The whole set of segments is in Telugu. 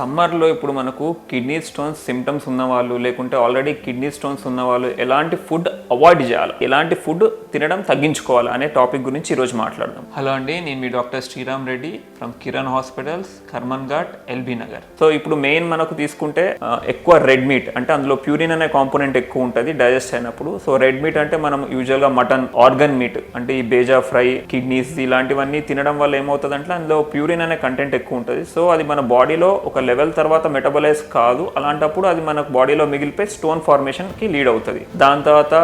సమ్మర్లో ఇప్పుడు మనకు కిడ్నీ స్టోన్స్ సిమ్టమ్స్ ఉన్నవాళ్ళు లేకుంటే ఆల్రెడీ కిడ్నీ స్టోన్స్ ఉన్నవాళ్ళు ఎలాంటి ఫుడ్ అవాయిడ్ చేయాలి, ఎలాంటి ఫుడ్ తినడం తగ్గించుకోవాలి అనే టాపిక్ గురించి ఈరోజు మాట్లాడదాం. హలో అండి, నేను మీ doctor Sriram Reddy from Kiran hospitals, Karman Ghat, LB Nagar. So ఇప్పుడు మెయిన్ మనకు తీసుకుంటే ఎక్కువ రెడ్ మీట్ అంటే అందులో ప్యూరిన్ అనే కాంపోనెంట్ ఎక్కువ ఉంటుంది డైజెస్ట్ అయినప్పుడు. సో రెడ్ మీట్ అంటే మనం యూజువల్గా మటన్, ఆర్గన్ మీట్ అంటే ఈ బేజా ఫ్రై, కిడ్నీస్ ఇలాంటివన్నీ తినడం వల్ల ఏమవుతుంది అంటే అందులో ప్యూరిన్ అనే కంటెంట్ ఎక్కువ ఉంటుంది. సో అది మన బాడీలో ఒక లెవెల్ తర్వాత మెటబలైజ్ కాదు, అలాంటప్పుడు అది మనకు బాడీలో మిగిలిపోయి స్టోన్ ఫార్మేషన్కి లీడ్ అవుతుంది. దాని తర్వాత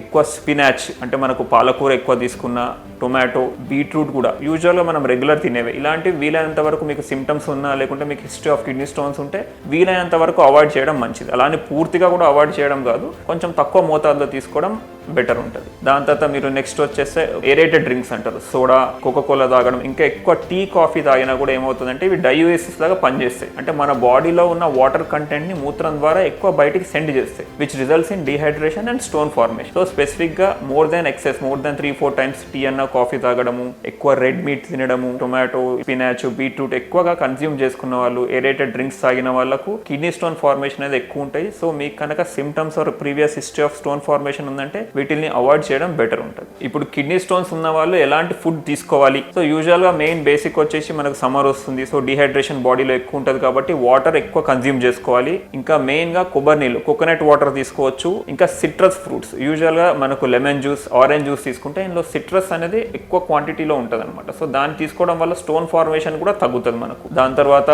ఎక్కువ స్పినాచ్ అంటే మనకు పాలకూర ఎక్కువ తీసుకున్న, టొమాటో, బీట్రూట్ కూడా యూజువల్గా మనం రెగ్యులర్ తినేవి. ఇలాంటివి వీలైనంత వరకు మీకు సిమ్టమ్స్ ఉన్నా లేకుంటే మీకు హిస్టరీ ఆఫ్ కిడ్నీ స్టోన్స్ ఉంటే వీలైనంత వరకు అవాయిడ్ చేయడం మంచిది. అలానే పూర్తిగా కూడా అవాయిడ్ చేయడం కాదు, కొంచెం తక్కువ మోతాదులో తీసుకోవడం బెటర్ ఉంటుంది. దాని తర్వాత మీరు నెక్స్ట్ వచ్చేస్తే ఏరేటెడ్ డ్రింక్స్ అంటారు, సోడా, కోకోకోలా తాగడం, ఇంకా ఎక్కువ టీ, కాఫీ తాగినా కూడా ఏమవుతుందంటే ఇవి డయూఎసిస్ లాగా పనిచేస్తాయి. అంటే మన బాడీలో ఉన్న వాటర్ కంటెంట్ని మూత్రం ద్వారా ఎక్కువ బయటికి సెండ్ చేస్తాయి, which results in dehydration and stone formation. So స్పెసిఫిక్గా మోర్ దెన్ 3-4 టైమ్స్ టీ అన్న కాఫీ తాగడము, ఎక్కువ రెడ్ మీట్ తినడము, టొమాటో, స్పినాచ్, బీట్రూట్ ఎక్కువగా కన్స్యూమ్ చేసుకున్న వాళ్ళు, ఏరేటెడ్ డ్రింక్స్ తాగిన వాళ్ళకు కిడ్నీ స్టోన్ ఫార్మేషన్ అనేది ఎక్కువ ఉంటాయి. సో మీకు కనుక symptoms or previous history of stone formation ఉందంటే వీటిని అవాయిడ్ చేయడం బెటర్ ఉంటుంది. ఇప్పుడు కిడ్నీ స్టోన్స్ ఉన్న వాళ్ళు ఎలాంటి ఫుడ్ తీసుకోవాలి? సో యూజువల్గా మెయిన్ బేసిక్ వచ్చేసి మనకు సమ్మర్ వస్తుంది, సో డిహైడ్రేషన్ బాడీలో ఎక్కువ ఉంటుంది కాబట్టి వాటర్ ఎక్కువ కన్స్యూమ్ చేసుకోవాలి. ఇంకా మెయిన్గా కొబ్బరి నీళ్ళు, కోకోనట్ వాటర్ తీసుకోవచ్చు. ఇంకా సిట్రస్ ఫ్రూట్స్, యూజువల్గా మనకు లెమన్ జ్యూస్, ఆరెంజ్ జ్యూస్ తీసుకుంటే ఇందులో సిట్రస్ అనేది ఎక్కువ క్వాంటిటీలో ఉంటుంది అనమాట. సో దాన్ని తీసుకోవడం వల్ల స్టోన్ ఫార్మేషన్ కూడా తగ్గుతుంది మనకు. దాని తర్వాత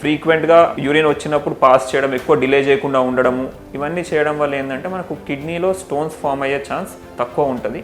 ఫ్రీక్వెంట్గా యూరిన్ వచ్చినప్పుడు పాస్ చేయడం, ఎక్కువ డిలే చేయకుండా ఉండడము, ఇవన్నీ చేయడం వల్ల ఏంటంటే మనకు కిడ్నీలో స్టోన్స్ ఫామ్ అయ్యే ఛాన్స్ తక్కువ ఉంటుంది.